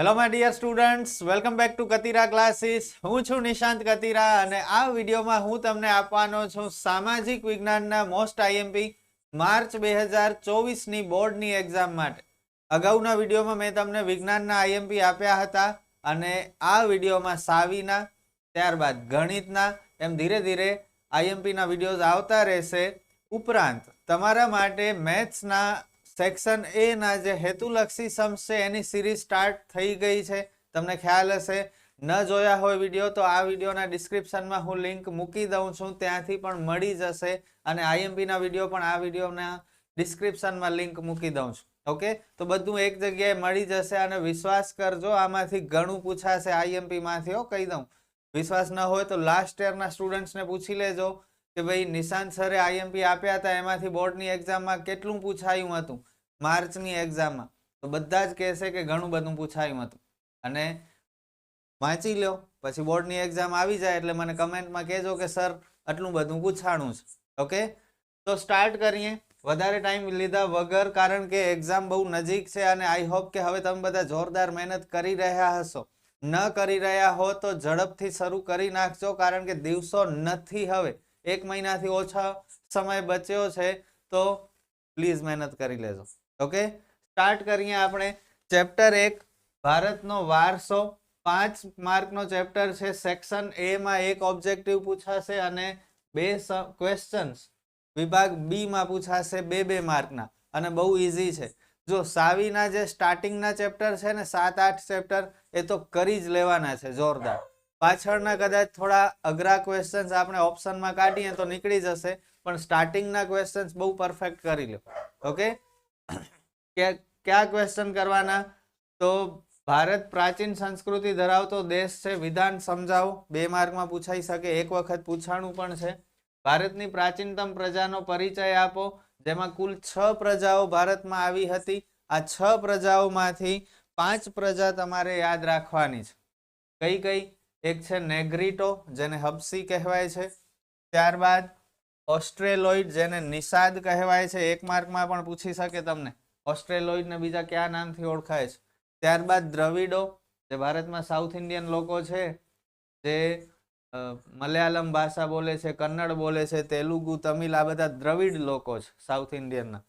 Hello my dear students, welcome back to Katira classes. હું છું નિશાંત કતીરા અને આ વિડીયોમાં હું તમને આપવાનો છું સામાજિક વિજ્ઞાનના મોસ્ટ આઈએમપી માર્ચ 2024ની બોર્ડની એક્ઝામ માટે. અગાઉના વિડીયોમાં મેં તમને વિજ્ઞાનના આઈએમપી આપ્યા હતા અને આ વિડીયોમાં સાવીના, ત્યારબાદ ગણિતના, એમ ધીરે ધીરે આઈએમપીના વિડીયોઝ આવતા રહેશે. ઉપરાંત તમારા માટે મેથ્સના સેક્શન એ ના જે હેતુલક્ષી સમ્સ છે એની સિરીઝ સ્ટાર્ટ થઈ ગઈ છે. તમને ખ્યાલ હશે, ન જોયા હોય વિડીયો તો આ વિડીયોના ડિસ્ક્રિપ્શનમાં હું લિંક મૂકી દઉં છું, ત્યાંથી પણ મળી જશે. અને આઈએમપીના વિડીયો પણ આ વિડીયોના ડિસ્ક્રિપ્શનમાં લિંક મૂકી દઉં છું. ઓકે, તો બધું એક જગ્યાએ મળી જશે અને વિશ્વાસ કરજો, આમાંથી ઘણું પૂછાશે આઈએમપીમાંથી. કહી દઉં, વિશ્વાસ ન હોય તો લાસ્ટ યરના સ્ટુડન્ટ્સને પૂછી લેજો કે ભાઈ નિશાંત સરે આઈએમપી આપ્યા હતા, એમાંથી બોર્ડની એક્ઝામમાં કેટલું પૂછાયું હતું માર્ચની એક્ઝામમાં. તો બધા જ કહેશે કે ઘણું બધું પૂછાયું હતું. અને વાંચી લો, પછી બોર્ડની એક્ઝામ આવી જાય એટલે મને કમેન્ટમાં કહેજો કે સર આટલું બધું પૂછાણું છે. ઓકે, તો સ્ટાર્ટ કરીએ વધારે ટાઈમ લીધા વગર, કારણ કે એક્ઝામ બહુ નજીક છે અને આઈ હોપ કે હવે તમે બધા જોરદાર મહેનત કરી રહ્યા હશો. ન કરી રહ્યા હો તો ઝડપથી શરૂ કરી નાખજો, કારણ કે દિવસો નથી, હવે 1 મહિનાથી ઓછો સમય બચ્યો છે. તો પ્લીઝ મહેનત કરી લેજો. ઓકે, સ્ટાર્ટ કરીએ આપણે. ચેપ્ટર 1 ભારતનો વારસો, 5 માર્કનો ચેપ્ટર છે. સેક્શન એ માં એક ઓબ્જેક્ટિવ પૂછાશે અને 2 ક્વેશ્ચન્સ વિભાગ બી માં પૂછાશે 2 માર્કના, અને બહુ ઈઝી છે. જો સાવીના જે સ્ટાર્ટિંગના ચેપ્ટર છે ને 7-8 ચેપ્ટર, એ તો કરી જ લેવાના છે જોરદાર. પાછળના કદાચ થોડા અઘરા ક્વેશ્ચન્સ આપણે ઓપ્શનમાં કાઢીએ તો નીકળી જશે, પણ સ્ટાર્ટિંગના ક્વેશ્ચન્સ બહુ પરફેક્ટ કરી લો. ઓકે, કયા ક્વેશ્ચન કરવાના? તો ભારત પ્રાચીન સંસ્કૃતિ ધરાવતો દેશ છે, વિધાન સમજાવો. 2 માર્કમાં પૂછાઈ શકે, એક વખત પૂછાણું પણ છે. ભારતની પ્રાચીનતમ પ્રજાનો પરિચય આપો, જેમાં કુલ 6 પ્રજાઓ ભારતમાં આવી હતી. આ 6 પ્રજાઓમાંથી 5 પ્રજા તમારે યાદ રાખવાની છે. કઈ કઈ? એક છે નેગ્રીટો, જેને હબસી કહેવાય છે. ત્યારબાદ ઓસ્ટ્રેલોઇડ, જેને નિષાદ કહેવાય છે. 1 માર્કમાં પણ પૂછી શકે તમને, ઓસ્ટ્રેલોઇડ ને બીજા કયા નામથી ઓળખાય છે. ત્યારબાદ દ્રવિડો, જે ભારતમાં સાઉથ ઇન્ડિયન લોકો છે, જે મલયાલમ ભાષા બોલે છે, કન્નડ બોલે છે, તેલુગુ, તમિલ, આ બધા દ્રવિડ લોકો છે સાઉથ ઇન્ડિયનના.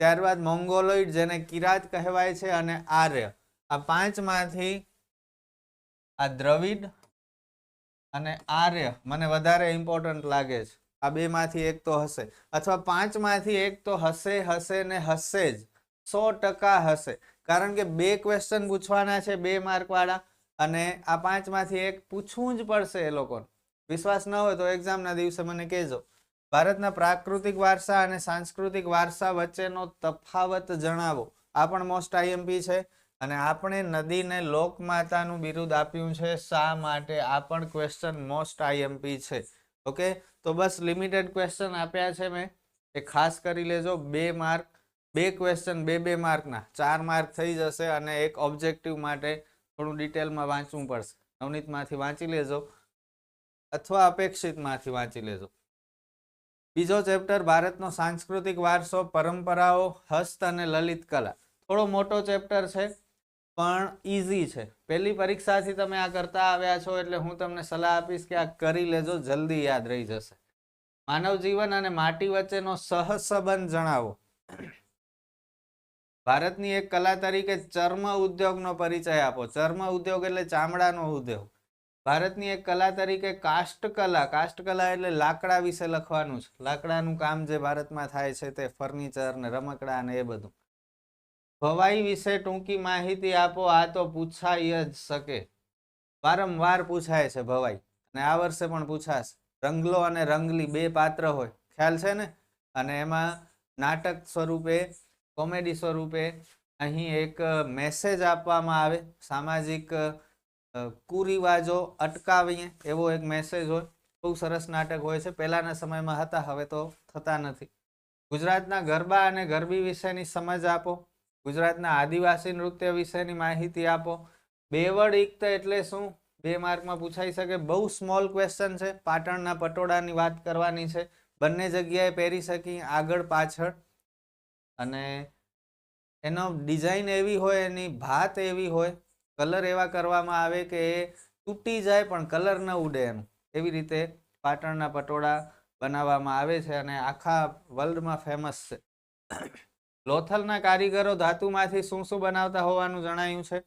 ત્યારબાદ મોંગોલોઇડ, જેને કિરાત કહેવાય છે, અને આર્ય. આ 5 માંથી આ દ્રવિડ અને આર્ય મને વધારે ઇમ્પોર્ટન્ટ લાગે છે. આ 2 માંથી એક તો હશે, અથવા 5 માંથી એક તો હશે ને હશે જ, 100% હશે. કારણ કે 2 ક્વેશ્ચન પૂછવાના છે 2 માર્ક વાળા, અને આ 5 માંથી એક પૂછવું જ પડશે એ લોકોને. વિશ્વાસ ન હોય તો એક્ઝામના દિવસે મને કહેજો. ભારતના પ્રાકૃતિક વારસા અને સાંસ્કૃતિક વારસા વચ્ચેનો તફાવત જણાવો. આ પણ મોસ્ટ આઈએમપી છે. અને આપણે નદીને લોકમાતાનું બિરુદ આપ્યું છે, શા માટે? આ પણ ક્વેશ્ચન મોસ્ટ આઈએમપી છે. ઓકે, તો બસ લિમિટેડ ક્વેશ્ચન આપ્યા છે મેં, એ ખાસ કરી લેજો. 2 માર્ક, 2 ક્વેશ્ચન 2 માર્કના, 4 માર્ક થઈ જશે. અને એક ઓબ્જેક્ટિવ માટે થોડું ડિટેલમાં વાંચવું પડશે. નવનીતમાંથી વાંચી લેજો અથવા અપેક્ષિતમાંથી વાંચી લેજો. બીજો ચેપ્ટર ભારતનો સાંસ્કૃતિક વારસો, પરંપરાઓ, હસ્ત અને લલિત કલા. થોડો મોટો ચેપ્ટર છે પણ ઈઝી છે. પહેલી પરીક્ષાથી તમે આ કરતા આવ્યા છો એટલે હું તમને સલાહ આપીશ કે આ કરી લેજો, જલ્દી યાદ રહી જશે. માનવ જીવન અને માટી વચ્ચેનો સહસંબંધ જણાવો. ભારતની એક કલા તરીકે ચર્મ ઉદ્યોગનો પરિચય આપો. ચર્મ ઉદ્યોગ એટલે ચામડાનો ઉદ્યોગ. ભારતની એક કલા તરીકે કાષ્ઠકલા, કાષ્ઠકલા એટલે લાકડા વિશે લખવાનું છે. લાકડાનું કામ જે ભારતમાં થાય છે તે, ફર્નિચર ને રમકડા ને એ બધું. ભવાઈ વિશે ટૂંકી માહિતી આપો. આ તો પૂછાઈ જ શકે, વારંવાર પૂછાય છે ભવાઈ, અને આ વર્ષે પણ પૂછાશે. રંગલો અને રંગલી 2 પાત્ર હોય, ખ્યાલ છે ને? અને એમાં નાટક સ્વરૂપે, કોમેડી સ્વરૂપે અહીં એક મેસેજ આપવામાં આવે, સામાજિક કુરિવાજો અટકાવીએ એવો એક મેસેજ હોય. બહુ સરસ નાટક હોય છે. પહેલાના સમયમાં હતા, હવે તો થતા નથી. ગુજરાતના ગરબા અને ગરબી વિશેની સમજ આપો. ગુજરાતના આદિવાસી નૃત્ય વિશેની માહિતી આપો. બેવડ ઇક્ત એટલે શું? 2 માર્કમાં પૂછાઈ શકે. બહુ સ્મોલ ક્વેશ્ચન છે. પાટણના પટોળાની વાત કરવાની છે. બંને જગ્યાએ પહેરી શકી, આગળ પાછળ. અને એનો ડિઝાઇન એવી હોય, એની ભાત એવી હોય કલર એવા કરવામાં આવે કે એ તૂટી જાય પણ કલર ન ઉડે એનું. એવી રીતે પાટણના પટોળા બનાવવામાં આવે છે અને આખા વર્લ્ડમાં ફેમસ છે. લોથલના કારીગરો ધાતુમાંથી શું શું બનાવતા હોવાનું જણાયું છે.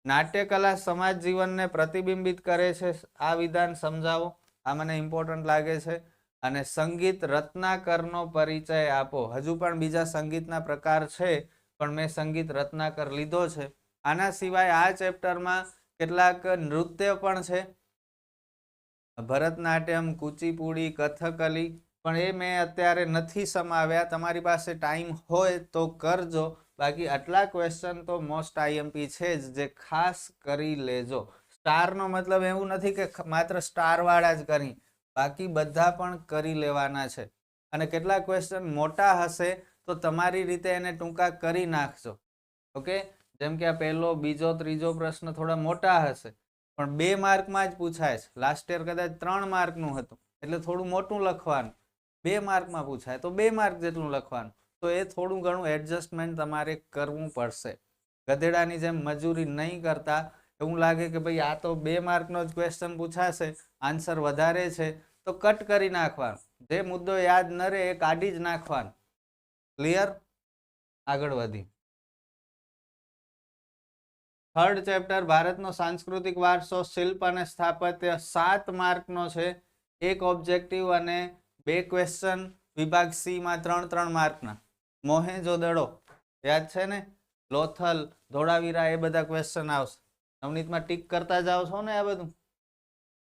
નાટ્યકલા સમાજ જીવનને પ્રતિબિંબિત કરે છે. આ વિધાન સમજાવો. આ મને ઇમ્પોર્ટન્ટ લાગે છે. અને સંગીત રત્નાકરનો પરિચય આપો. હજુ પણ બીજા સંગીતના પ્રકાર છે પણ મેં સંગીત રત્નાકર લીધો છે. આના સિવાય આ ચેપ્ટરમાં કેટલાક નૃત્ય પણ છે. ભરતનાટ્યમ, કુચીપુડી, કથકલી, પણ એ મેં અત્યારે નથી સમાવ્યા. તમારી પાસે ટાઈમ હોય તો કરજો. બાકી આટલા ક્વેશ્ચન તો મોસ્ટ આઈએમપી છે જ, જે ખાસ કરી લેજો. સ્ટારનો મતલબ એવું નથી કે માત્ર સ્ટાર વાળા જ કરી, બાકી બધા પણ કરી લેવાના છે. અને કેટલાક ક્વેશ્ચન મોટા હશે તો તમારી રીતે એને ટૂંકા કરી નાખજો. ઓકે, જેમ કે આ પહેલો, બીજો, ત્રીજો પ્રશ્ન થોડા મોટા હશે પણ 2 માર્કમાં જ પૂછાય છે. લાસ્ટ યર કદાચ 3 માર્કનું હતું એટલે થોડું મોટું લખવાનું. 2 માર્કમાં પૂછાય તો 2 માર્ક જેટલું લખવાનું. તો એ થોડું ઘણું એડજસ્ટમેન્ટ તમારે કરવું પડશે. ગધેડાની જેમ મજૂરી નહીં કરતા. એવું લાગે કે ભાઈ આ તો 2 માર્કનો જ ક્વેશ્ચન પૂછાશે, આન્સર વધારે છે તો કટ કરી નાખવાનું. જે મુદ્દો યાદ ન રહે એ કાઢી જ નાખવાનું. ક્લિયર? આગળ વધી. થર્ડ ચેપ્ટર ભારતનો સાંસ્કૃતિક વારસો, શિલ્પ અને સ્થાપત્ય 7 માર્કનો છે. એક ઓબ્જેક્ટિવ અને 2 ક્વેશ્ચન. વિભાગ સી માં 3-3 માર્કના. મોહેંજો-દડો યાદ છે ને? લોથલ, ધોળાવીરા, એ બધા ક્વેશ્ચન આવશે. નવનીતમાં ટીક કરતા જાઓ છો ને આ બધું?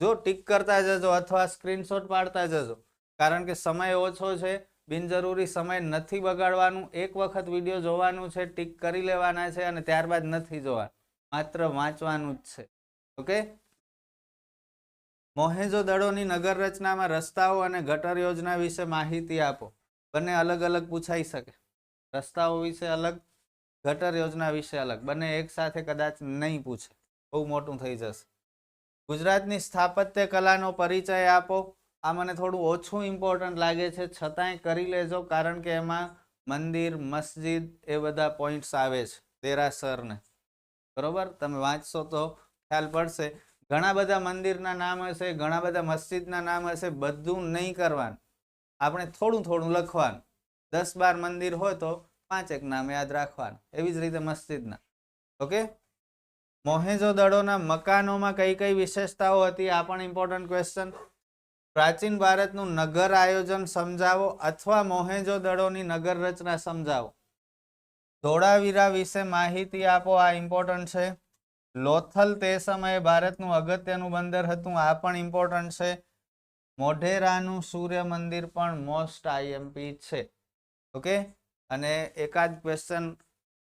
જો ટીક કરતા જજો અથવા સ્ક્રીનશોટ પાડતા જજો, કારણ કે સમય ઓછો છે. બિનજરૂરી સમય નથી બગાડવાનું. એક વખત વિડીયો જોવાનું છે, ટીક કરી લેવાના છે અને ત્યારબાદ નથી જોવાનું, માત્ર વાંચવાનું જ છે. ઓકે. મોહેંજો-દડોની નગર રચનામાં રસ્તાઓ અને ગટર યોજના વિશે માહિતી આપો. બંને અલગ અલગ પૂછાઈ શકે. રસ્તાઓ વિશે અલગ, ગટર યોજના વિશે અલગ. બંને એક સાથે કદાચ નહીં પૂછે, બહુ મોટું થઈ જશે. ગુજરાતની સ્થાપત્ય કલાનો પરિચય આપો. આ મને થોડું ઓછું ઇમ્પોર્ટન્ટ લાગે છે, છતાંય કરી લેજો, કારણ કે એમાં મંદિર, મસ્જિદ એ બધા પોઈન્ટ્સ આવે છે. દેરાસરને બરોબર તમે વાંચશો તો ખ્યાલ પડશે. ઘણા બધા મંદિરના નામ હશે, ઘણા બધા મસ્જિદના નામ હશે, બધું નહીં કરવાનું. આપણે થોડું થોડું લખવાનું. 10-12 મંદિર હોય તો 5 નામ યાદ રાખવાનું. એવી જ રીતે મસ્જિદના. ઓકે. મોહેંજો-દડોના મકાનોમાં કઈ કઈ વિશેષતાઓ હતી? આ પણ ઇમ્પોર્ટન્ટ ક્વેશ્ચન. પ્રાચીન ભારતનું નગર આયોજન સમજાવો અથવા મોહેંજો-દડોની નગર રચના સમજાવો. ધોળાવીરા વિશે માહિતી આપો. આ ઇમ્પોર્ટન્ટ છે. લોથલ તે સમયે ભારતનું અગત્યનું બંદર હતું. આ પણ ઇમ્પોર્ટન્ટ છે. મોઢેરાનું સૂર્ય મંદિર પણ મોસ્ટ આઈએમપી છે. ઓકે. અને એકાદ ક્વેશ્ચન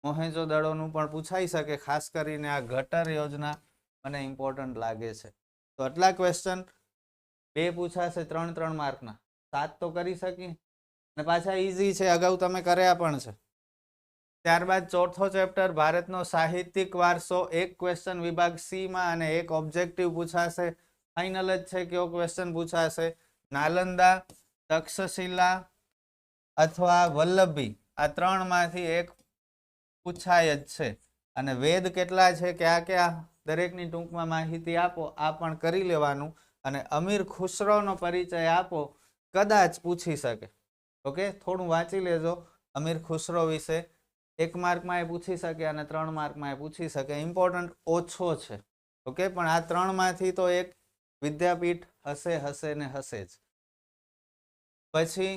મોહેંજો-દડોનું પણ પૂછાઈ શકે, ખાસ કરીને આ ગટર યોજના મને ઇમ્પોર્ટન્ટ લાગે છે. તો આટલા ક્વેશ્ચન 2 પૂછાશે 3-3 માર્કના. 7 તો કરી શકી અને પાછા ઈઝી છે, અગાઉ તમે કર્યા પણ છે. ત્યારબાદ ચોથો ચેપ્ટર ભારતનો સાહિત્યિક વારસો. એક ક્વેશ્ચન વિભાગ સી માં અને એક ઓબ્જેક્ટિવ પૂછાશે. ફાઇનલ જ છે કયો ક્વેશ્ચન પૂછાશે. નાલંદા, તક્ષશિલા અથવા વલ્લભી, આ 3 માંથી એક પૂછાય જ છે. અને વેદ કેટલા છે, કયા કયા, દરેકની ટૂંકમાં માહિતી આપો. આ પણ કરી લેવાનું. અને અમીર ખુસરોનો પરિચય આપો. કદાચ પૂછી શકે. ઓકે, થોડું વાંચી લેજો અમીર ખુસરો વિશે. 1 માર્કમાં એ પૂછી શકે અને 3 માર્કમાં એ પૂછી શકે. ઇમ્પોર્ટન્ટ ઓછો છે. ઓકે, પણ આ 3 માંથી તો એક વિદ્યાપીઠ હશે ને હશે જ. પછી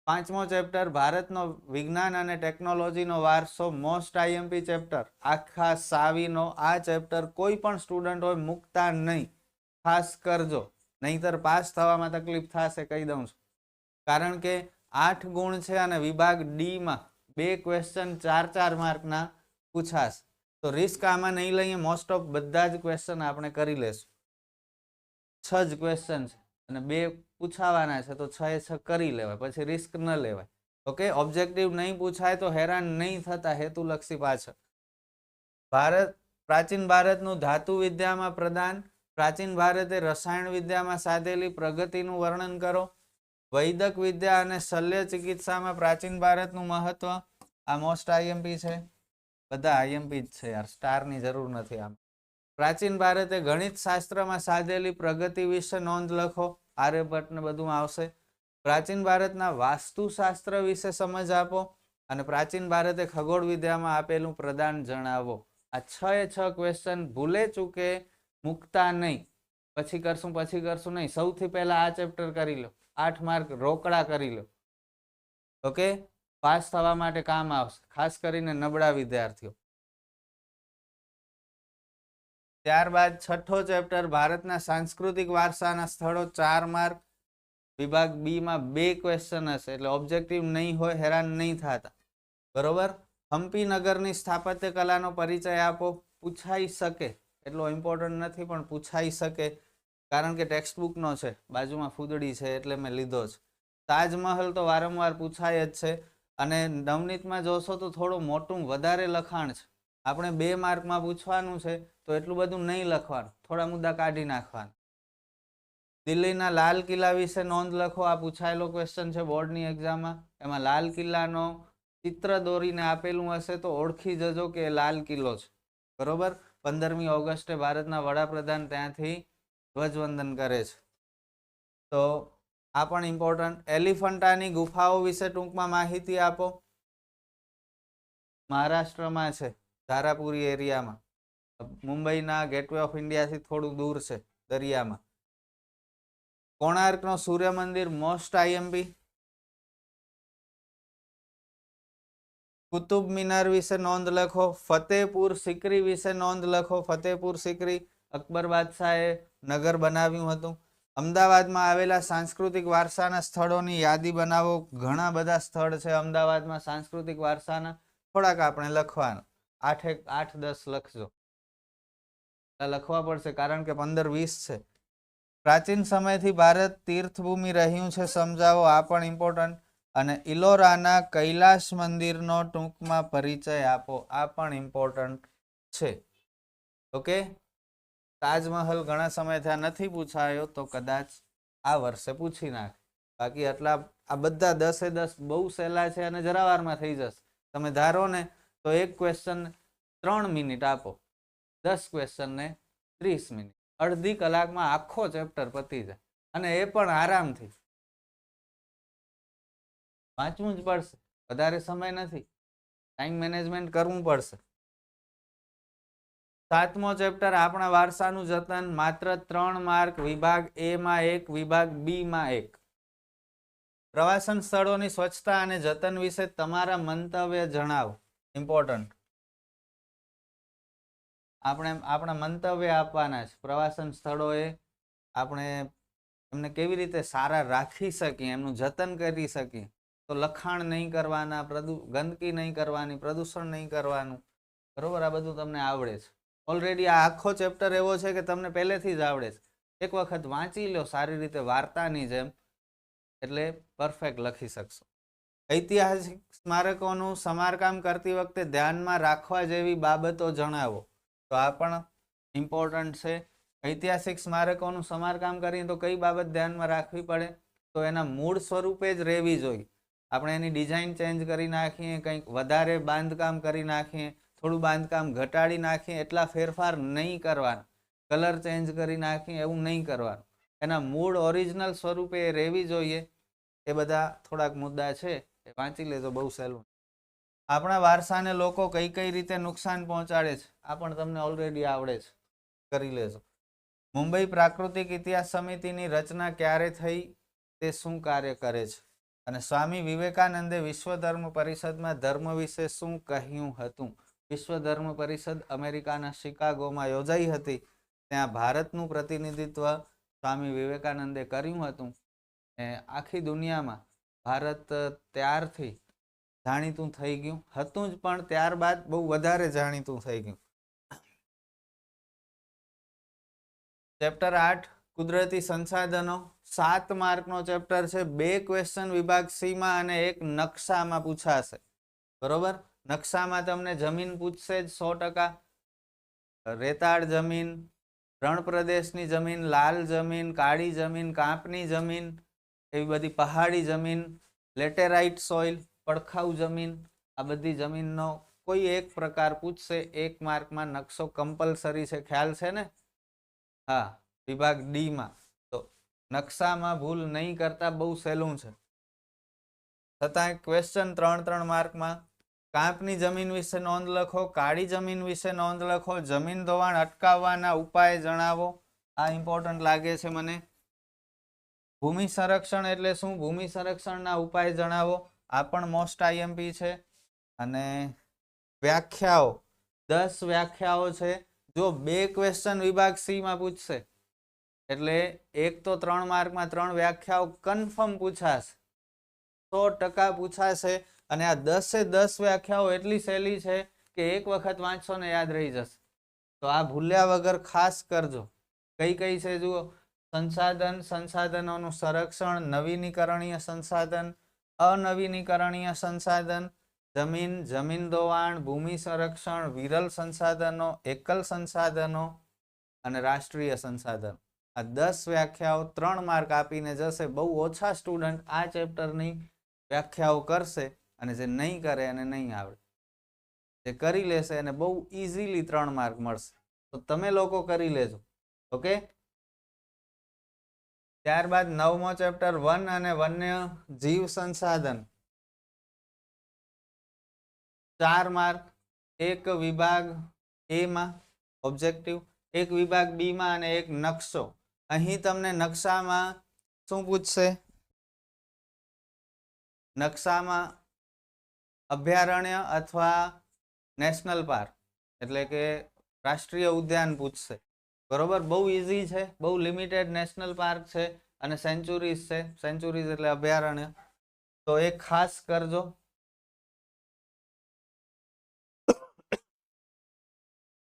5મો ચેપ્ટર ભારતનો વિજ્ઞાન અને ટેકનોલોજીનો વારસો. Most IMP chapter. આખા સાવીનો આ ચેપ્ટર કોઈ પણ સ્ટુડન્ટ હોય મૂકતા નહીં. ખાસ કરજો, નહીતર પાસ થવામાં તકલીફ થશે, કહી દઉં છું. કારણ કે 8 ગુણ છે અને વિભાગ ડી માં 2 ક્વેશ્ચન 4-4 માર્કના પૂછાશે. તો રિસ્ક આમાં નહીં લઈએ. મોસ્ટ ઓફ બધા જ ક્વેશ્ચન આપણે કરી લેશું. 6 જ ક્વેશ્ચન છે અને 2 પૂછાવાના છે, તો 6 એ 6 કરી લેવાય, પછી રિસ્ક ન લેવાય. ઓકે. ઓબ્જેક્ટિવ નહીં પૂછાય તો હેરાન નહીં થતા, હેતુલક્ષી પાછળ. પ્રાચીન ભારતનું ધાતુ વિદ્યામાં પ્રદાન. પ્રાચીન ભારતે રસાયણ વિદ્યામાં સાધેલી પ્રગતિનું વર્ણન કરો. વૈદક વિદ્યા અને શલ્ય ચિકિત્સામાં પ્રાચીન ભારતનું મહત્વ. આ મોસ્ટ આઈએમપી છે. બધા આઈએમપી જ છે યાર, સ્ટારની જરૂર નથી આમ. પ્રાચીન ભારતે ગણિત શાસ્ત્રમાં સાધેલી પ્રગતિ વિશે નોંધ લખો. આર્યભટ્ટ ને બધું આવશે. પ્રાચીન ભારતના વાસ્તુશાસ્ત્ર વિશે સમજ આપો અને પ્રાચીન ભારતે ખગોળ વિદ્યામાં આપેલું પ્રદાન જણાવો. આ 6 ક્વેશ્ચન ભૂલે ચૂકે મૂકતા નહીં. પછી કરશું નહીં. સૌથી પહેલા આ ચેપ્ટર કરી લો. 8 માર્ક રોકડા કરી લો. ઓકે, પાસ થવા માટે કામ આવશે, ખાસ કરીને નબળા વિદ્યાર્થીઓ. ત્યારબાદ 6થો ચેપ્ટર ભારતના સાંસ્કૃતિક વારસાના સ્થળો, 4 માર્ક. વિભાગ બી માં 2 ક્વેશ્ચન હશે એટલે ઓબ્જેક્ટિવ નહીં હોય, હેરાન નહીં થતા. બરોબર. હમ્પી નગરની સ્થાપત્ય કલાનો પરિચય આપો. પૂછાઈ શકે, એટલો ઇમ્પોર્ટન્ટ નથી પણ પૂછાઈ શકે, કારણ કે ટેક્સ્ટ બુકનો છે, બાજુમાં ફૂદડી છે એટલે મેં લીધો છે. તાજમહલ તો વારંવાર પૂછાય જ છે અને નવનીતમાં જોશો તો થોડું મોટું વધારે લખાણ છે. આપણે 2 માર્કમાં પૂછવાનું છે તો એટલું બધું નહીં લખવાનું, થોડા મુદ્દા કાઢી નાખવાના. દિલ્હીના લાલ કિલ્લા વિશે નોંધ લખો. આ પૂછાયેલો ક્વેશ્ચન છે બોર્ડની એક્ઝામમાં. એમાં લાલ કિલ્લાનો ચિત્ર દોરીને આપેલું હશે તો ઓળખી જજો કે લાલ કિલ્લો છે. બરોબર. 15મી ઓગસ્ટે ભારતના વડાપ્રધાન ત્યાંથી ધ્વજવંદન કરે છે. તો આ પણ ઇમ્પોર્ટન્ટ. એલિફન્ટાની ગુફાઓ વિશે ટૂંકમાં માહિતી આપો. મહારાષ્ટ્રમાં છે, ધારાપુરી એરિયામાં. મુંબઈના ગેટવે ઓફ ઇન્ડિયાથી થોડું દૂર છે, દરિયામાં. કોણાર્કનો સૂર્ય મંદિર મોસ્ટ આઈએમપી. કુતુબ મિનાર વિશે નોંધ લખો. ફતેહપુર સિકરી વિશે નોંધ લખો. ફતેહપુર સિકરી અકબર બાદશાહે નગર બનાવ્યું હતું. અમદાવાદમાં આવેલા સાંસ્કૃતિક વારસાના સ્થળોની યાદી બનાવો. ઘણા બધા સ્થળ છે અમદાવાદમાં સાંસ્કૃતિક વારસાના, થોડાક આપણે લખવાના. 8-10 લખજો, લખવા પડશે કારણ કે 15-20 છે. પ્રાચીન સમયથી ભારત તીર્થભૂમિ રહ્યું છે, સમજાવો. આ પણ ઇમ્પોર્ટન્ટ. અને ઇલોરાના કૈલાશ મંદિરનો ટૂંકમાં પરિચય આપો. આ પણ ઇમ્પોર્ટન્ટ છે. ઓકે. તાજમહલ ઘણા સમય થયા નથી પૂછાયો તો કદાચ આ વર્ષે પૂછી નાખે. બાકી આટલા આ બધા 10-10 બહુ સહેલા છે અને જરા વારમાં થઈ જશે. તમે ધારો ને તો એક ક્વેશ્ચન 3 મિનિટ આપો, 10 ક્વેશ્ચનને 30 મિનિટ, અડધી કલાકમાં આખો ચેપ્ટર પતી જાય. અને એ પણ આરામથી. વાંચવું જ પડશે, વધારે સમય નથી, ટાઈમ મેનેજમેન્ટ કરવું પડશે. 7મો ચેપ્ટર આપણા વારસાનું જતન, માત્ર 3 માર્ક. વિભાગ એ માં 1, વિભાગ બી માં 1. પ્રવાસન સ્થળોની સ્વચ્છતા અને જતન વિશે તમારા મંતવ્ય જણાવો. ઇમ્પોર્ટન્ટ. આપણા મંતવ્ય આપવાના છે. પ્રવાસન સ્થળોએ આપણે એમને કેવી રીતે સારા રાખી શકીએ, એમનું જતન કરી શકીએ. તો લખાણ નહીં કરવાના, ગંદકી નહીં કરવાની, પ્રદૂષણ નહીં કરવાનું. બરોબર. આ બધું તમને આવડે છે ઓલરેડી. આ આખો ચેપ્ટર એવો છે કે તમને પહેલેથી જ આવડે છે. એક વખત વાંચી લો સારી રીતે વાર્તાની જેમ એટલે પરફેક્ટ લખી શકશો. ઐતિહાસિક સ્મારકોનું સમારકામ કરતી વખતે ધ્યાનમાં રાખવા જેવી બાબતો જણાવો. તો આ પણ ઇમ્પોર્ટન્ટ છે. ઐતિહાસિક સ્મારકોનું સમારકામ કરીએ તો કઈ બાબત ધ્યાનમાં રાખવી પડે? તો એના મૂળ સ્વરૂપે જ રહેવી જોઈએ. આપણે એની ડિઝાઇન ચેન્જ કરી નાખીએ, કંઈક વધારે બાંધકામ કરી નાખીએ, થોડું બાંધકામ ઘટાડી નાખીએ, એટલા ફેરફાર નહીં કરવાના. કલર ચેન્જ કરી નાખીએ એવું નહીં કરવાનું. એના મૂળ ઓરિજિનલ સ્વરૂપે રહેવી જોઈએ. એ બધા થોડાક મુદ્દા છે, એ વાંચી લેજો, બહુ સહેલું. આપણા વારસાને લોકો કઈ કઈ રીતે નુકસાન પહોંચાડે છે, આ પણ તમને ઓલરેડી આવડે છે, કરી લેજો. મુંબઈ પ્રાકૃતિક ઇતિહાસ સમિતિની રચના ક્યારે થઈ, તે શું કાર્ય કરે છે? અને સ્વામી વિવેકાનંદે વિશ્વ ધર્મ પરિષદમાં ધર્મ વિશે શું કહ્યું હતું? વિશ્વ ધર્મ પરિષદ અમેરિકાના શિકાગોમાં યોજાઈ હતી. ત્યાં ભારતનું પ્રતિનિધિત્વ સ્વામી વિવેકાનંદે કર્યું હતું. આખી દુનિયામાં ભારત ત્યારથી જાણીતું થઈ ગયું હતું જ, પણ ત્યારબાદ બહુ વધારે જાણીતું થઈ ગયું. ચેપ્ટર 8 કુદરતી સંસાધનો, 7 માર્કનો ચેપ્ટર છે. 2 ક્વેશ્ચન વિભાગ સી માં અને 1 નકશામાં પૂછાશે. બરોબર. નકશામાં તમને જમીન પૂછશે જ 100%. રેતાળ જમીન, રણ પ્રદેશની જમીન, લાલ જમીન, કાળી જમીન, કાંપની જમીન, એવી બધી પહાડી જમીન, લેટેરાઇટ સોઇલ, પડખાઉ જમીન, આ બધી જમીનનો કોઈ એક પ્રકાર પૂછશે 1 માર્કમાં નકશો કમ્પલસરી છે, ખ્યાલ છે ને? હા, વિભાગ ડી માં તો નકશામાં ભૂલ નહીં કરતા, બહુ સહેલું છે. છતાં ક્વેશ્ચન 3-3 માર્કમાં. કાંપની જમીન વિશે નોંધ લખો, કાળી જમીન વિશે નોંધ લખો, જમીન ધોવાણ અટકાવવાના ઉપાય જણાવો. આ ઇમ્પોર્ટન્ટ લાગે છે મને. ભૂમિ સંરક્ષણ એટલે શું? ભૂમિ સંરક્ષણના ઉપાય જણાવો. આ પણ મોસ્ટ આઈએમપી છે. અને વ્યાખ્યાઓ 10 વ્યાખ્યાઓ છે. જો 2 ક્વેશ્ચન વિભાગ સી માં પૂછશે એટલે 1 તો 3 માર્કમાં 3 વ્યાખ્યાઓ કન્ફર્મ પૂછાશે, 100% પૂછાશે. અને આ 10 વ્યાખ્યાઓ એટલી સહેલી છે કે એક વખત વાંચશો ને યાદ રહી જશે. તો આ ભૂલ્યા વગર ખાસ કરજો. કઈ કઈ છે જુઓ. સંસાધન, સંસાધનોનું સંરક્ષણ, નવીનીકરણીય સંસાધન, અનવીનીકરણીય સંસાધન, જમીન, જમીન ધોવાણ, ભૂમિ સંરક્ષણ, વિરલ સંસાધનો, એકલ સંસાધનો અને રાષ્ટ્રીય સંસાધન. આ 10 વ્યાખ્યાઓ 3 માર્ક આપીને જશે. બહુ ઓછા સ્ટુડન્ટ આ ચેપ્ટરની વ્યાખ્યાઓ કરશે અને જે નહીં કરે અને નહીં આવડે, જે કરી લેશે અને બહુ ઇઝીલી 3 માર્ક મળશે. તો તમે લોકો કરી લેજો. ઓકે. ત્યારબાદ 9મો ચેપ્ટર વન અને વન્ય જીવ સંસાધન. 4 માર્ક, એક વિભાગ એ માં ઓબ્જેક્ટિવ, એક વિભાગ બી માં અને એક નકશો. અહીં તમને નકશામાં શું પૂછશે? નકશામાં અભયારણ્ય અથવા નેશનલ પાર્ક એટલે કે રાષ્ટ્રીય ઉદ્યાન પૂછશે. બરોબર, બહુ ઇઝી છે, બહુ લિમિટેડ નેશનલ પાર્ક છે અને સેન્ચુરીઝ છે. સેન્ચુરીઝ એટલે અભયારણ્ય. તો એ ખાસ કરજો.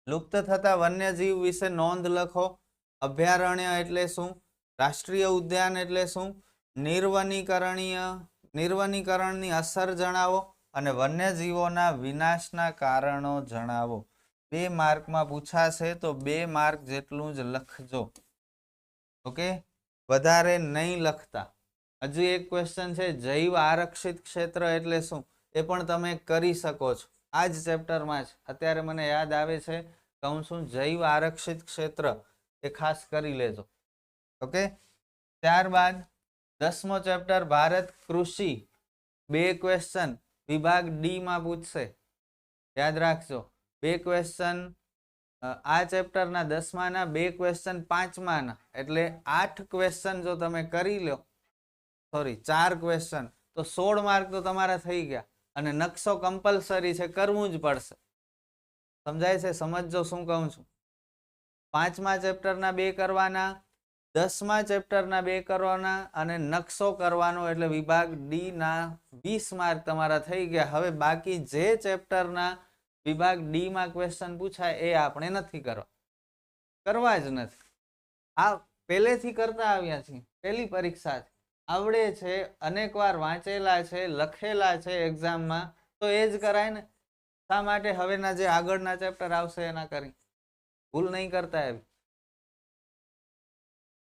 લુપ્ત થતા વન્યજીવ વિશે નોંધ લખો. અભયારણ્ય એટલે શું? રાષ્ટ્રીય ઉદ્યાન એટલે શું? નિર્વનીકરણની અસર જણાવો અને વન્યજીવોના વિનાશના કારણો જણાવો. 2 માર્કમાં પૂછાશે તો 2 માર્ક જેટલું જ લખજો. ઓકે, વધારે નહીં લખતા. હજી એક ક્વેશ્ચન છે, જૈવ આરક્ષિત ક્ષેત્ર એટલે શું? એ પણ તમે કરી શકો છો. આ જ ચેપ્ટરમાં જ અત્યારે મને યાદ આવે છે, કહું છું જૈવ આરક્ષિત ક્ષેત્ર એ ખાસ કરી લેજો. ઓકે. ત્યારબાદ 10મો ચેપ્ટર ભારત કૃષિ. 2 ક્વેશ્ચન વિભાગ ડી માં પૂછશે, યાદ રાખજો. 2 ક્વેશ્ચન આ ચેપ્ટરના 10માના, 2 ક્વેશ્ચન 5માના, એટલે 8 ક્વેશ્ચન જો તમે કરી લો, 4 ક્વેશ્ચન, તો 16 માર્ક તો તમારા થઈ ગયા. અને નકશો કમ્પલસરી છે, કરવું જ પડશે. સમજાય છે? સમજજો શું કહું છું. 5મા ચેપ્ટરના 2 કરવાના, 10મા ચેપ્ટરના 2 કરવાના અને નકશો કરવાનો, એટલે વિભાગ ડી ના 20 માર્ક તમારા થઈ ગયા. હવે બાકી જે ચેપ્ટરના વિભાગ ડી માં ક્વેશ્ચન પૂછાય એ આપણે નથી કરવા જ નથી. આ પહેલેથી કરતા આવ્યા છીએ, પહેલી પરીક્ષા છે, આવડે છે, અનેક વાર વાંચેલા છે, લખેલા છે એક્ઝામમાં, તો એ જ કરાય ને. શા માટે હવેના જે આગળના ચેપ્ટર આવશે એના કરી ભૂલ નહીં કરતા એવી.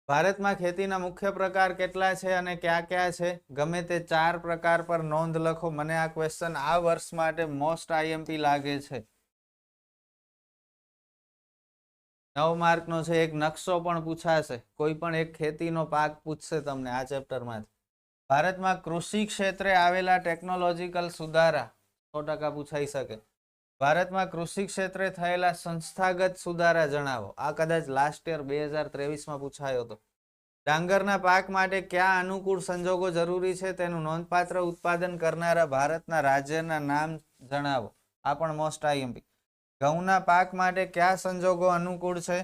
ભારતમાં ખેતીના મુખ્ય પ્રકાર કેટલા છે અને કયા કયા છે? ગમે તે 4 પ્રકાર પર નોંધ લખો. મને આ ક્વેશ્ચન આ વર્ષ માટે મોસ્ટ આઈએમપી લાગે છે. 9 માર્કનો છે. એક નકશો પણ પૂછાશે, કોઈ પણ એક ખેતીનો પાક પૂછશે તમને આ ચેપ્ટરમાંથી. ભારતમાં કૃષિ ક્ષેત્રે આવેલા ટેકનોલોજીકલ સુધારા 100% પૂછાઈ શકે. ભારતમાં કૃષિ ક્ષેત્રે થયેલા સંસ્થાગત સુધારા જણાવો. આ કદાચ લાસ્ટ યર 2023માં પૂછાયો હતો. ડાંગરના પાક માટે કયા અનુકૂળ સંજોગો જરૂરી છે? તેનું નોંધપાત્ર ઉત્પાદન કરનારા ભારતના રાજ્યના નામ જણાવો. આ પણ મોસ્ટ આઈએમપી. ઘઉંના પાક માટે કયા સંજોગો અનુકૂળ છે?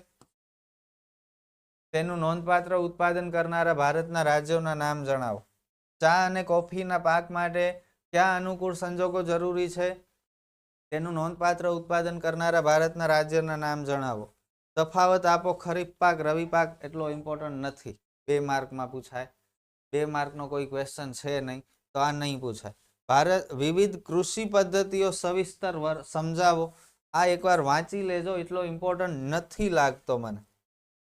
તેનું નોંધપાત્ર ઉત્પાદન કરનારા ભારતના રાજ્યોના નામ જણાવો. ચા અને કોફીના પાક માટે કયા અનુકૂળ સંજોગો જરૂરી છે? તેનું નોંધપાત્ર ઉત્પાદન કરનારા ભારતના રાજ્યના નામ જણાવો. તફાવત આપો. ખરીફ પાક, રવિ પાક એટલો ઇમ્પોર્ટન્ટ નથી, 2 માર્કમાં પૂછાય. 2 માર્કનો કોઈ ક્વેશ્ચન છે નહીં, તો આ નહીં પૂછાય. વિવિધ કૃષિ પદ્ધતિઓ સવિસ્તર સમજાવો. આ એકવાર વાંચી લેજો, એટલો ઇમ્પોર્ટન્ટ નથી લાગતો મને.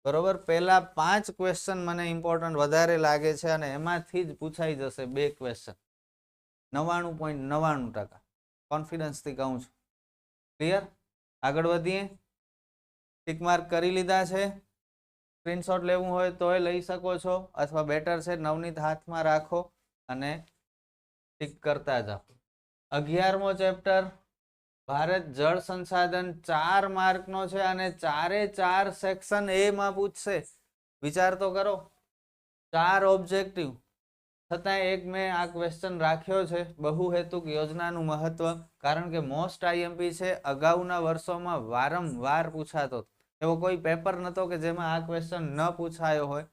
બરોબર, પહેલા 5 ક્વેશ્ચન મને ઇમ્પોર્ટન્ટ વધારે લાગે છે અને એમાંથી જ પૂછાઈ જશે 2 ક્વેશ્ચન. 99.99% કોન્ફિડન્સથી કહું છું. ક્લિયર? આગળ વધીએ. ટિક માર્ક કરી લીધા છે. સ્ક્રીનશોટ લેવું હોય તોય લઈ શકો છો, અથવા બેટર છે નવનીત હાથમાં રાખો અને ટિક કરતા જાઓ. 11મો ચેપ્ટર ભારત જળ સંસાધન 4 માર્કનો છે અને 4 સેક્શન એ માં પૂછશે. વિચાર તો કરો, 4 ઓબ્જેક્ટિવ છતાં એક મેં આ ક્વેશ્ચન રાખ્યો છે, બહુહેતુક યોજનાનું મહત્વ, કારણ કે મોસ્ટ આઈએમપી છે. અગાઉના વર્ષોમાં વારંવાર પૂછાતો. એવો કોઈ પેપર નહોતો કે જેમાં આ ક્વેશ્ચન ન પૂછાયો હોય.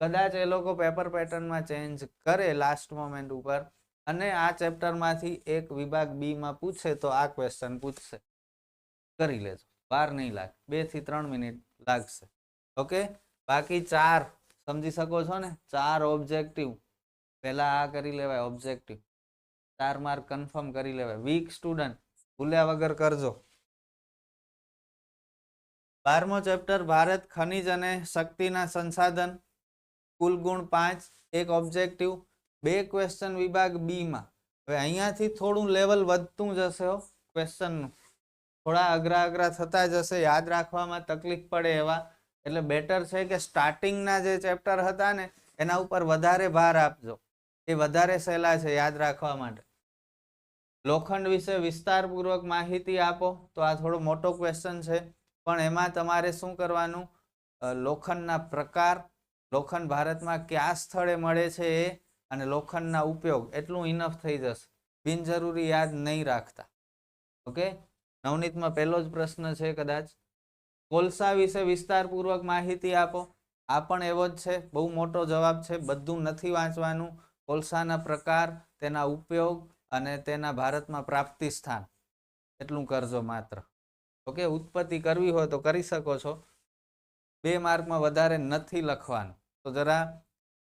કદાચ એ લોકો પેપર પેટર્નમાં ચેન્જ કરે લાસ્ટ મોમેન્ટ ઉપર, અને આ ચેપ્ટરમાંથી એક વિભાગ બી માં પૂછે તો આ ક્વેશ્ચન પૂછશે. કરી લેજો, વાર નહીં લાગે, 2 થી 3 મિનિટ લાગશે. ઓકે, બાકી 4 સમજી શકો છો ને? 4 ઓબ્જેક્ટિવ પહેલા આ કરી લેવાય. ઓબ્જેક્ટિવ 4 માર્ક કન્ફર્મ કરી લેવાય. વીક સ્ટુડન્ટ ભૂલ્યા વગર કરજો. 12મો ચેપ્ટર ભારત ખનિજ અને શક્તિના સંસાધન, કુલ ગુણ 5, એક ઓબ્જેક્ટિવ, 2 ક્વેશ્ચન વિભાગ બી માં. હવે અહીંયાથી થોડું લેવલ વધતું જશે હો ક્વેશ્ચનનું, થોડા અઘરા થતા જશે, યાદ રાખવામાં તકલીફ પડે એવા. એટલે બેટર છે કે સ્ટાર્ટિંગના જે ચેપ્ટર હતા ને એના ઉપર વધારે ભાર આપજો, એ વધારે સહેલા છે યાદ રાખવા માટે. લોખંડ વિશે વિસ્તારપૂર્વક માહિતી આપો, તો આ થોડો મોટો ક્વેશ્ચન છે, પણ એમાં તમારે શું કરવાનું, લોખંડના પ્રકાર, લોખંડ ભારતમાં કયા સ્થળે મળે છે એ, અને લોખંડના ઉપયોગ, એટલું ઇનફ થઈ જશે. બિનજરૂરી યાદ નહીં રાખતા. ઓકે, નવનીતમાં પહેલો જ પ્રશ્ન છે કદાચ. કોલસા વિશે વિસ્તારપૂર્વક માહિતી આપો. આ પણ એવો જ છે, બહુ મોટો જવાબ છે, બધું નથી વાંચવાનું. કોલસાના પ્રકાર, તેના ઉપયોગ અને તેના ભારતમાં પ્રાપ્તિ સ્થાન, એટલું કરજો માત્ર. ઓકે, ઉત્પત્તિ કરવી હોય તો કરી શકો છો. 2 માર્કમાં વધારે નથી લખવાનું, તો જરા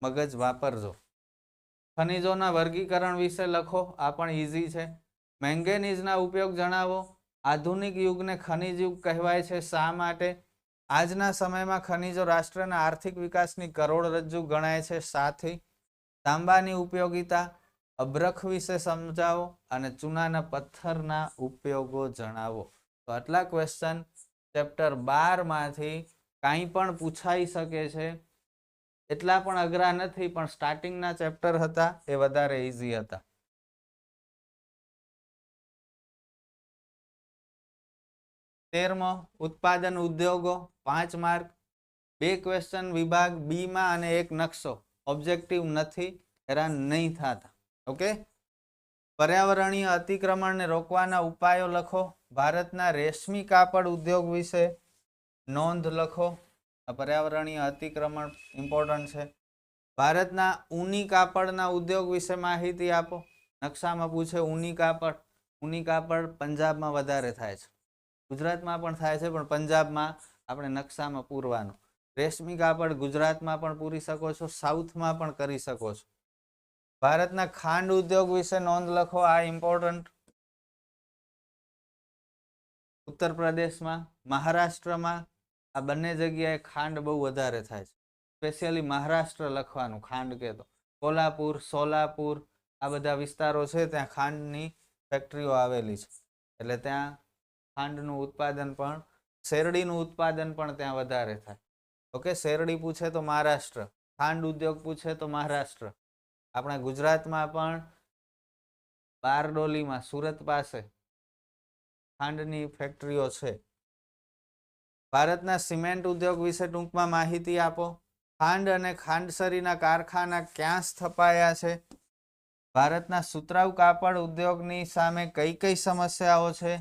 મગજ વાપરજો. ખનિજોના વર્ગીકરણ વિશે લખો, આ પણ ઈઝી છે. મેંગેનીઝના ઉપયોગ જણાવો. આધુનિક યુગને ખનિજ યુગ કહેવાય છે, શા માટે? આજના સમયમાં ખનિજો રાષ્ટ્રના આર્થિક વિકાસની કરોડરજ્જુ ગણાય છે. સાથી તાંબાની ઉપયોગિતા, અબ્રખ વિશે સમજાવો, અને ચૂનાના પથ્થરના ઉપયોગો જણાવો. તો આટલા ક્વેશ્ચન ચેપ્ટર 12 માંથી કાંઈ પણ પૂછાઈ શકે છે. એટલા પણ અઘરા નથી, પણ સ્ટાર્ટિંગના ચેપ્ટર હતા એ વધારે ઈઝી હતા. તેરમો ઉત્પાદન ઉદ્યોગો, 5 માર્ક, 2 ક્વેશ્ચન વિભાગ બી માં અને એક નકશો. ઓબ્જેક્ટિવ નથી, હેરાન નહીં થતા. ઓકે, પર્યાવરણીય અતિક્રમણને રોકવાના ઉપાયો લખો. ભારતના રેશમી કાપડ ઉદ્યોગ વિશે નોંધ લખો. પર્યાવરણીય અતિક્રમણ ઇમ્પોર્ટન્ટ છે. ભારતના ઊની કાપડના ઉદ્યોગ વિશે માહિતી આપો. નકશામાં પૂછે ઊની કાપડ. ઊની કાપડ પંજાબમાં વધારે થાય છે, ગુજરાતમાં પણ થાય છે, પણ પંજાબમાં આપણે નકશામાં પૂરવાનું. રેશમી કાપડ ગુજરાતમાં પણ પૂરી શકો છો, સાઉથમાં પણ કરી શકો છો. ભારતના ખાંડ ઉદ્યોગ વિશે નોંધ લખો, આ ઇમ્પોર્ટન્ટ. ઉત્તર પ્રદેશમાં, મહારાષ્ટ્રમાં, આ બંને જગ્યાએ ખાંડ બહુ વધારે થાય છે. સ્પેશિયલી મહારાષ્ટ્ર લખવાનું, ખાંડ કહેતો. કોલ્હાપુર, સોલાપુર, આ બધા વિસ્તારો છે, ત્યાં ખાંડની ફેક્ટરીઓ આવેલી છે, એટલે ત્યાં ખાંડનું ઉત્પાદન પણ, શેરડીનું ઉત્પાદન પણ ત્યાં વધારે થાય. ઓકે, શેરડી પૂછે તો મહારાષ્ટ્ર, ખાંડ ઉદ્યોગ પૂછે તો મહારાષ્ટ્ર. આપણા ગુજરાતમાં પણ બારડોલીમાં, સુરત પાસે ખાંડની ફેક્ટરીઓ છે. ભારતના સિમેન્ટ ઉદ્યોગ વિશે ટૂંકમાં માહિતી આપો. ખાંડ અને ખાંડસરીના કારખાના ક્યાં સ્થપાયા છે? ભારતના સુતરાઉ કાપડ ઉદ્યોગની સામે કઈ કઈ સમસ્યાઓ છે?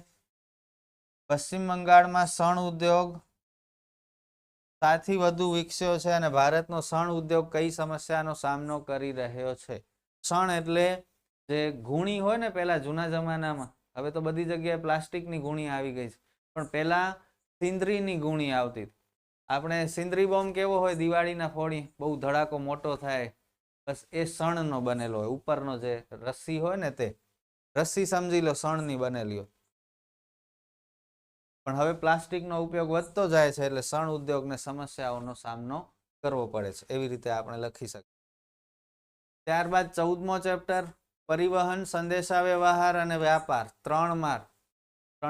પશ્ચિમ બંગાળમાં શણ ઉદ્યોગ સાથી વધુ વિકસ્યો છે અને ભારતનો શણ ઉદ્યોગ કઈ સમસ્યાનો સામનો કરી રહ્યો છે? શણ એટલે જે ગુણી હોય ને, પહેલા જૂના જમાનામાં, હવે તો બધી જગ્યાએ પ્લાસ્ટિકની ગુણી આવી ગઈ છે, પણ પહેલા સિંદરીની ગુણી આવતી હતી. આપણે સિંદરી બોમ્બ કેવો હોય, દિવાળીના ફોડી બહુ ધડાકો મોટો થાય, બસ એ શણનો બનેલો હોય. ઉપરનો જે રસ્સી હોય ને, તે રસ્સી સમજી લો શણની બનેલી હોય. પણ હવે પ્લાસ્ટિકનો ઉપયોગ વધતો જાય છે, એટલે શણ ઉદ્યોગને સમસ્યાઓનો સામનો કરવો પડે છે. એવી રીતે આપણે લખી શકીએ. ત્યારબાદ 14મો ચેપ્ટર પરિવહન, સંદેશા વ્યવહાર અને વ્યાપાર, 3 માર્ક.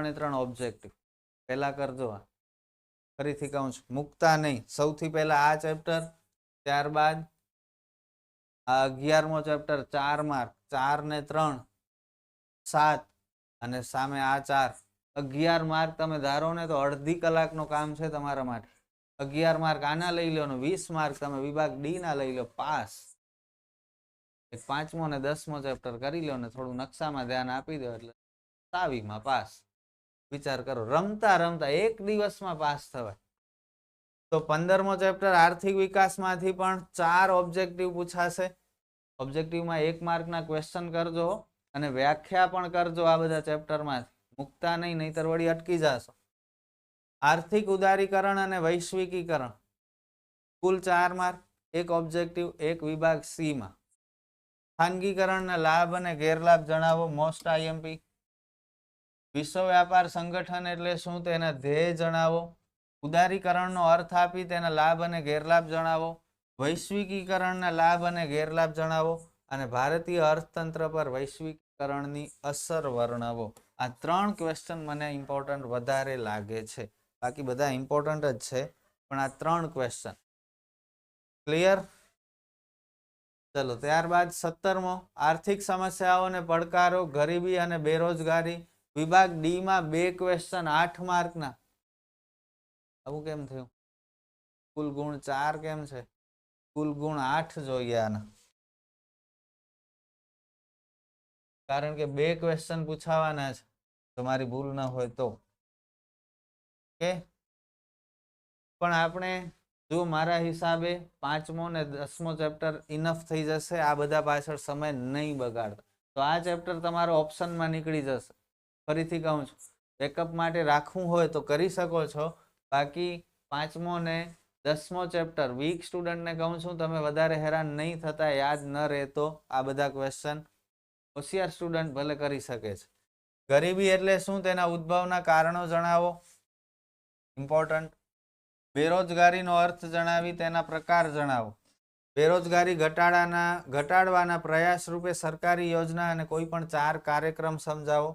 3 ઓબ્જેક્ટિવ પહેલા કરજો આ ફરીથી કહું છું મૂકતા નહીં સૌથી પહેલા આ ચેપ્ટર ત્યારબાદ આ 11મો ચેપ્ટર 4 માર્ક 4 ને 3 7 અને સામે આ 4 11 માર્ક તમે ધારો ને તો અડધી કલાકનું કામ છે તમારા માટે 11 માર્ક આના લઈ લો ને 20 માર્ક તમે વિભાગ ડી ના લઈ લો પાસ એક 5મો ને 10મો ચેપ્ટર કરી લો ને થોડું નકશામાં ધ્યાન આપી દો એટલે 27માં પાસ વિચાર કરો રમતા રમતા એક દિવસમાં પાસ થવાય તો 15મો ચેપ્ટર આર્થિક વિકાસમાંથી પણ 4 ઓબ્જેક્ટિવ પૂછાશે ઓબ્જેક્ટિવમાં 1 માર્કના ક્વેશ્ચન કરજો અને વ્યાખ્યા પણ કરજો આ બધા ચેપ્ટરમાંથી મૂકતા નહીં નહીતર વળી અટકી જશો આર્થિક ઉદારીકરણ અને વૈશ્વિકીકરણ કુલ 4 માર્ક એક ઓબ્જેક્ટિવ એક વિભાગ સી માં ખાનગીકરણના લાભ અને ગેરલાભ જણાવો મોસ્ટ આઈએમપી વિશ્વ વ્યાપાર સંગઠન એટલે શું તેના ધ્યેય જણાવો ઉદારીકરણનો અર્થ આપી તેના લાભ અને ગેરલાભ જણાવો વૈશ્વિકીકરણના લાભ અને ગેરલાભ જણાવો અને ભારતીય અર્થતંત્ર પર વૈશ્વિકીકરણની અસર વર્ણવો આ 3 ક્વેશ્ચન મને ઇમ્પોર્ટન્ટ વધારે લાગે છે બાકી બધા ઇમ્પોર્ટન્ટ જ છે પણ આ 3 ક્વેશ્ચન ક્લિયર ચલો ત્યારબાદ 17મો આર્થિક સમસ્યાઓ અને પડકારો ગરીબી અને બેરોજગારી વિભાગ ડી માં 2 ક્વેશ્ચન 8 માર્કના આવું કેમ થયું કુલ ગુણ 4 કેમ છે કુલ ગુણ 8 જોઈએ આના કારણ કે 2 ક્વેશ્ચન પૂછાવાના છે તમારી ભૂલ ન હોય તો ઓકે પણ આપણે જો મારા હિસાબે 5મો ને 10મો ચેપ્ટર ઇનફ થઈ જશે આ બધા પાછળ સમય નહીં બગાડતા તો આ ચેપ્ટર તમારો ઓપ્શનમાં નીકળી જશે ફરીથી કહું છું બેકઅપ માટે રાખવું હોય તો કરી શકો છો બાકી 5મો ને 10મો ચેપ્ટર વીક સ્ટુડન્ટને કહું છું તમે વધારે હેરાન નહીં થતા યાદ ન રહેતો આ બધા ક્વેશ્ચન હોશિયાર સ્ટુડન્ટ ભલે કરી શકે છે ગરીબી એટલે શું તેના ઉદ્ભવના કારણો જણાવો ઇમ્પોર્ટન્ટ બેરોજગારીનો અર્થ જણાવી તેના પ્રકાર જણાવો બેરોજગારી ઘટાડવાના પ્રયાસ રૂપે સરકારી યોજના અને કોઈ પણ 4 કાર્યક્રમ સમજાવો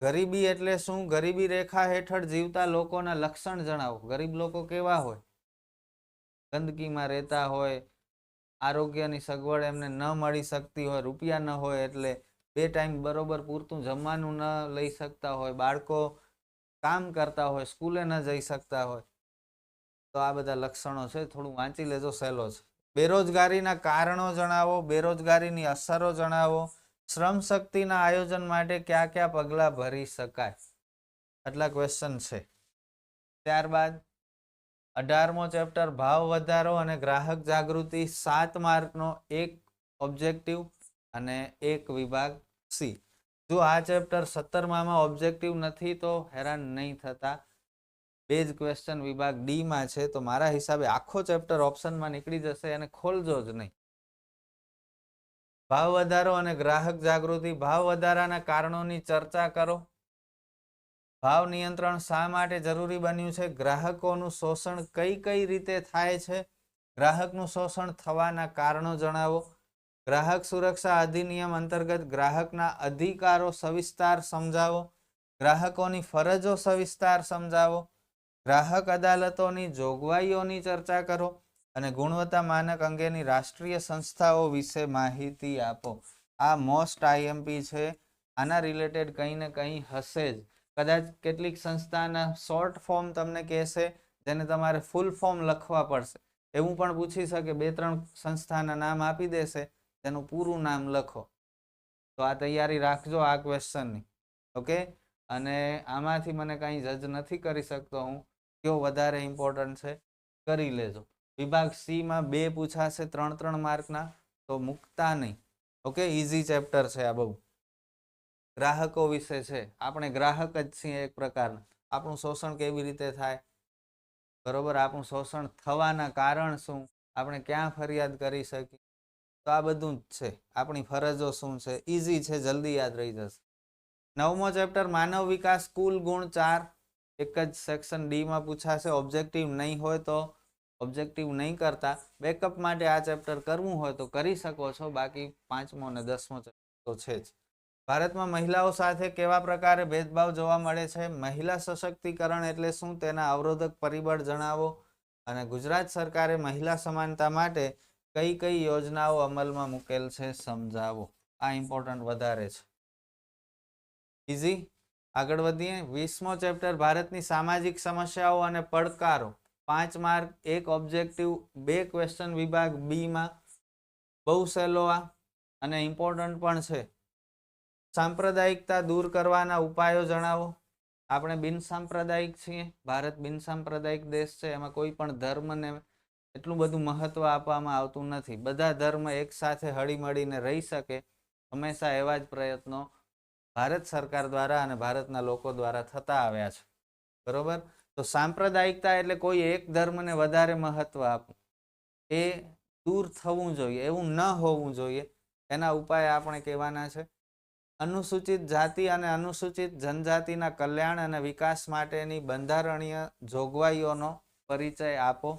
ગરીબી એટલે શું ગરીબી રેખા હેઠળ જીવતા લોકોના લક્ષણ જણાવો ગરીબ લોકો કેવા હોય ગંદકીમાં રહેતા હોય આરોગ્યની સગવડ એમને ન મળી શકતી હોય રૂપિયા ન હોય એટલે 2 ટાઈમ બરોબર પૂરતું જમવાનું ન લઈ શકતા હોય બાળકો કામ કરતા હોય સ્કૂલે ન જઈ શકતા હોય તો આ બધા લક્ષણો છે થોડું વાંચી લેજો સહેલો છે બેરોજગારીના કારણો જણાવો બેરોજગારીની અસરો જણાવો શ્રમ શક્તિના આયોજન માટે કયા કયા પગલાં ભરી શકાય આટલા ક્વેશ્ચન છે ત્યારબાદ 18મો ચેપ્ટર ભાવ વધારો અને ગ્રાહક જાગૃતિ 7 માર્કનો એક ઓબ્જેક્ટિવ અને એક વિભાગ સી જો આ ચેપ્ટર 17માં ઓબ્જેક્ટિવ નથી તો હેરાન નહીં થતા 2 જ ક્વેશ્ચન વિભાગ ડી માં છે તો મારા હિસાબે આખો ચેપ્ટર ઓપ્શનમાં નીકળી જશે અને ખોલજો જ નહીં ભાવ વધારો અને ગ્રાહક જાગૃતિ ભાવ વધારાના કારણોની ચર્ચા કરો ભાવ નિયંત્રણ શા માટે જરૂરી બન્યું છે ગ્રાહકોનું શોષણ કઈ કઈ રીતે થાય છે ગ્રાહકનું શોષણ થવાના કારણો જણાવો ગ્રાહક સુરક્ષા અધિનિયમ અંતર્ગત ગ્રાહકના અધિકારો સવિસ્તાર સમજાવો ગ્રાહકોની ફરજો સવિસ્તાર સમજાવો ગ્રાહક અદાલતોની જોગવાઈઓની ચર્ચા કરો અને ગુણવત્તા માનક અંગેની રાષ્ટ્રીય સંસ્થાઓ વિશે માહિતી આપો આ મોસ્ટ આઈએમપી છે આના રિલેટેડ કંઈ ને કંઈ હશે જ કદાચ કેટલીક સંસ્થાના શોર્ટ ફોર્મ તમને કહેશે જેને તમારે ફૂલ ફોર્મ લખવા પડશે એવું પણ પૂછી શકે 2-3 સંસ્થાના નામ આપી દેશે તેનું પૂરું નામ લખો તો આ તૈયારી રાખજો આ ક્વેશ્ચનની ઓકે અને આમાંથી મને કંઈ જજ નથી કરી શકતો હું કયો વધારે ઇમ્પોર્ટન્ટ છે કરી લેજો વિભાગ સી માં 2 પૂછાશે 3-3 માર્કના તો મૂકતા નહીં ઓકે ઈઝી ચેપ્ટર છે આ બહુ ગ્રાહકો વિશે છે આપણે ગ્રાહક જ છીએ એક પ્રકારના આપણું શોષણ કેવી રીતે થાય બરોબર આપણું શોષણ થવાના કારણ શું આપણે ક્યાં ફરિયાદ કરી શકીએ તો આ બધું જ છે આપણી ફરજો શું છે ઈઝી છે જલ્દી યાદ રહી જશે 9મો ચેપ્ટર માનવ વિકાસ કુલ ગુણ 4 એક જ સેક્શન ડી માં પૂછાશે ઓબ્જેક્ટિવ નહીં હોય તો ઓબ્જેક્ટિવ નહીં કરતા બેકઅપ માટે આ ચેપ્ટર કરવું હોય તો કરી શકો છો બાકી 5મો અને 10મો ચેપ્ટર તો છે જ ભારતમાં મહિલાઓ સાથે કેવા પ્રકારે ભેદભાવ જોવા મળે છે? મહિલા સશક્તિકરણ એટલે શું? તેના અવરોધક પરિબળ જણાવો. અને ગુજરાત સરકારે મહિલા સમાનતા માટે કઈ કઈ યોજનાઓ અમલમાં મૂકેલ છે? સમજાવો. આ ઇમ્પોર્ટન્ટ વધારે છે. ઇઝી. આગળ વધીએ. 20મો ચેપ્ટર ભારતની સામાજિક સમસ્યાઓ અને પડકારો. 5 માર્ક, 1 ઓબ્જેક્ટિવ, 2 ક્વેશ્ચન વિભાગ બી માં. બહુ સહેલો આ અને ઇમ્પોર્ટન્ટ પણ છે. સાંપ્રદાયિકતા દૂર કરવાના ઉપાયો જણાવો. આપણે બિનસાંપ્રદાયિક છીએ. ભારત બિનસાંપ્રદાયિક દેશ છે. એમાં કોઈ પણ ધર્મને એટલું બધું મહત્વ આપવામાં આવતું નથી. બધા ધર્મ એક સાથે હળીમળીને રહી શકે, હંમેશા એવા જ પ્રયત્નો ભારત સરકાર દ્વારા અને ભારતના લોકો દ્વારા થતા આવ્યા છે. બરોબર. તો સાંપ્રદાયિકતા એટલે કોઈ એક ધર્મને વધારે મહત્વ આપવું, એ દૂર થવું જોઈએ, એવું ન હોવું જોઈએ. એના ઉપાય આપણે કહેવાના છે. અનુસૂચિત જાતિ અને અનુસૂચિત જનજાતિના કલ્યાણ અને વિકાસ માટેની બંધારણીય જોગવાઈઓનો પરિચય આપો.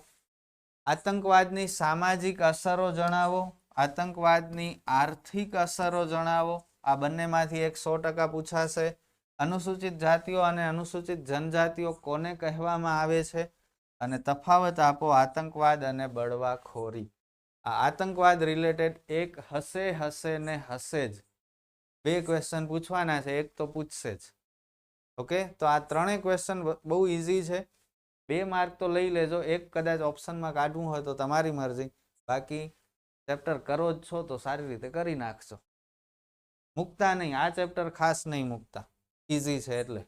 આતંકવાદની સામાજિક અસરો જણાવો. આતંકવાદની આર્થિક અસરો જણાવો. આ બંનેમાંથી એક 100% પૂછાશે. અનુસૂચિત જાતિઓ અને અનુસૂચિત જનજાતિઓ કોને કહેવામાં આવે છે? અને તફાવત આપો આતંકવાદ અને બળવાખોરી. આ આતંકવાદ રિલેટેડ એક હશે ને હશે જ. 2 ક્વેશ્ચન પૂછવાના છે, એક તો પૂછશે જ. ઓકે, તો આ 3 ક્વેશ્ચન બહુ ઇઝી છે. 2 માર્ક તો લઈ લેજો. એક કદાચ ઓપ્શનમાં કાઢવું હોય તો તમારી મરજી. બાકી ચેપ્ટર કરો જ છો તો સારી રીતે કરી નાખશો. મૂકતા નહીં, આ ચેપ્ટર ખાસ નહીં મૂકતા, ઇઝી છે એટલે.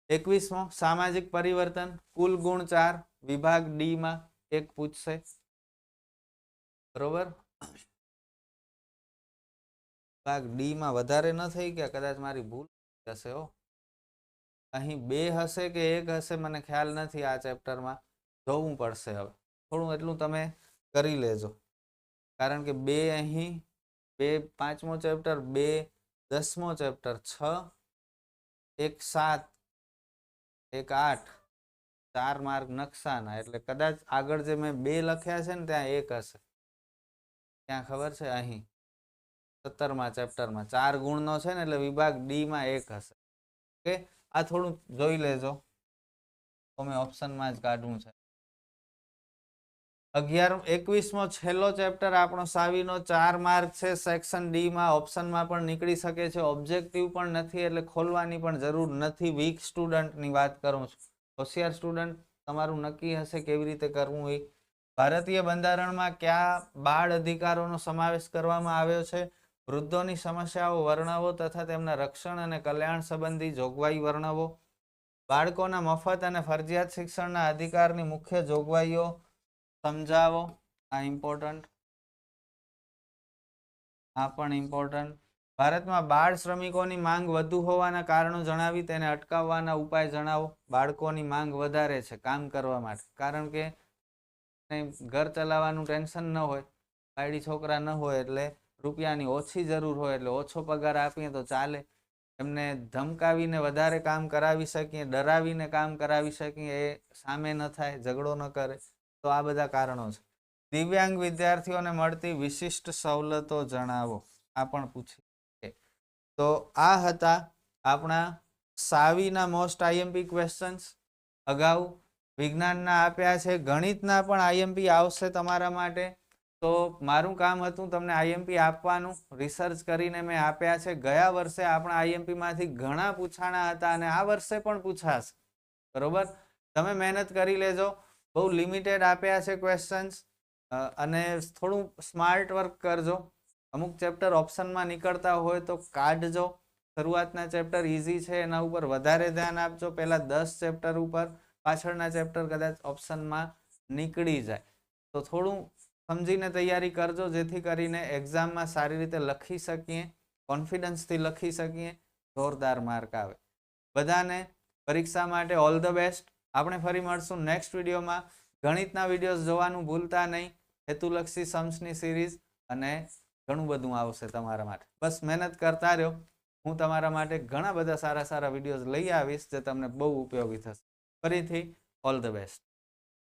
21મો સામાજિક પરિવર્તન. કુલ ગુણ 4, વિભાગ ડી માં 1 પૂછશે. બરોબર. ભાગ ડી માં વધારે ન થઈ ગયા, કદાચ મારી ભૂલ હશે. અહીં 2 હશે કે 1 હશે મને ખ્યાલ નથી. આ ચેપ્ટરમાં જોવું પડશે. હવે થોડું એટલું તમે કરી લેજો, કારણ કે 2 અહીં, 2 5મો ચેપ્ટર, 2 10મો ચેપ્ટર, 6 1 7 1 8, 4 માર્ક નકશાના. એટલે કદાચ આગળ જે મેં 2 લખ્યા છે ને ત્યાં 1 હશે. ત્યાં ખબર છે અહીં 17મા ચેપ્ટરમાં 4 ગુણનો છે ને, એટલે વિભાગ ડી માં 1 હશે. ઓકે, આ થોડું જોઈ લેજો. તો મેં ઓપ્શનમાં જ કાઢવું છે. 21મો છેલ્લો ચેપ્ટર આપણો સાવીનો 4 માર્ક છે. સેક્શન ડી માં ઓપ્શનમાં પણ નીકળી શકે છે. ઓબ્જેક્ટિવ પણ નથી, એટલે ખોલવાની પણ જરૂર નથી. વીક સ્ટુડન્ટની વાત કરું છું. હોશિયાર સ્ટુડન્ટ તમારું નક્કી હશે કેવી રીતે કરવું એ. ભારતીય બંધારણમાં કયા બાળ અધિકારોનો સમાવેશ કરવામાં આવ્યો છે? વૃદ્ધોની સમસ્યાઓ વર્ણવો તથા તેમના રક્ષણ અને કલ્યાણ સંબંધી જોગવાઈ વર્ણવો. બાળકોના મફત અને ફરજિયાત શિક્ષણના અધિકારની મુખ્ય જોગવાઈઓ સમજાવો. આ ઇમ્પોર્ટન્ટ. આ પણ ઇમ્પોર્ટન્ટ. ભારતમાં બાળ શ્રમિકોની માંગ વધુ હોવાના કારણો જણાવી તેને અટકાવવાના ઉપાય જણાવો. બાળકોની માંગ વધારે છે કામ કરવા માટે, કારણ કે ઘર ચલાવવાનું ટેન્શન ન હોય, બાયડી છોકરા ન હોય, એટલે રૂપિયાની ઓછી જરૂર હોય, એટલે ઓછો પગાર આપીએ તો ચાલે. એમને ધમકાવીને વધારે કામ કરાવી શકીએ, ડરાવીને કામ કરાવી શકીએ, એ સામે ન થાય, ઝઘડો ન કરે. તો આ બધા કારણો છે. દિવ્યાંગ વિદ્યાર્થીઓને મળતી વિશિષ્ટ સવલતો જણાવો. આ પણ પૂછી. તો આ હતા આપણા સાવીના મોસ્ટ આઈએમપી ક્વેશ્ચન્સ. અગાઉ વિજ્ઞાનના આપ્યા છે, ગણિતના પણ આઈએમપી આવશે તમારા માટે. તો મારું કામ હતું તમને આઈએમપી આપવાનું. રિસર્ચ કરીને મેં આપ્યા છે. ગયા વર્ષે આપણા આઈએમપી માંથી ઘણા પૂછાણા હતા અને આ વર્ષે પણ પૂછાશે. બરોબર, તમે મહેનત કરી લેજો. બહુ લિમિટેડ આપ્યા છે ક્વેશ્ચન્સ, અને થોડું સ્માર્ટ વર્ક કરજો. અમુક ચેપ્ટર ઓપ્શનમાં નીકળતા હોય તો કાઢજો. શરૂઆતના ચેપ્ટર ઇઝી છે, એના ઉપર વધારે ધ્યાન આપજો. પહેલા 10 ચેપ્ટર ઉપર, પાછળના ચેપ્ટર કદાચ ઓપ્શનમાં નીકળી જાય. તો થોડું સમજીને તૈયારી કરજો, જેથી કરીને એક્ઝામમાં સારી રીતે લખી શકીએ, કોન્ફિડન્સથી લખી શકીએ, જોરદાર માર્ક આવે. બધાને પરીક્ષા માટે ઓલ ધ બેસ્ટ. આપણે ફરી મળશું નેક્સ્ટ વિડીયોમાં. ગણિતના વિડીયોઝ જોવાનું ભૂલતા નહીં. હેતુલક્ષી सम्सની સિરીઝ અને ઘણું બધું આવશે તમારા માટે. બસ મહેનત કરતા રહ્યો. હું તમારા માટે ઘણા બધા સારા વિડીયોઝ લઈ આવીશ જે તમને બહુ ઉપયોગી થશે. ફરીથી ઓલ ધ બેસ્ટ.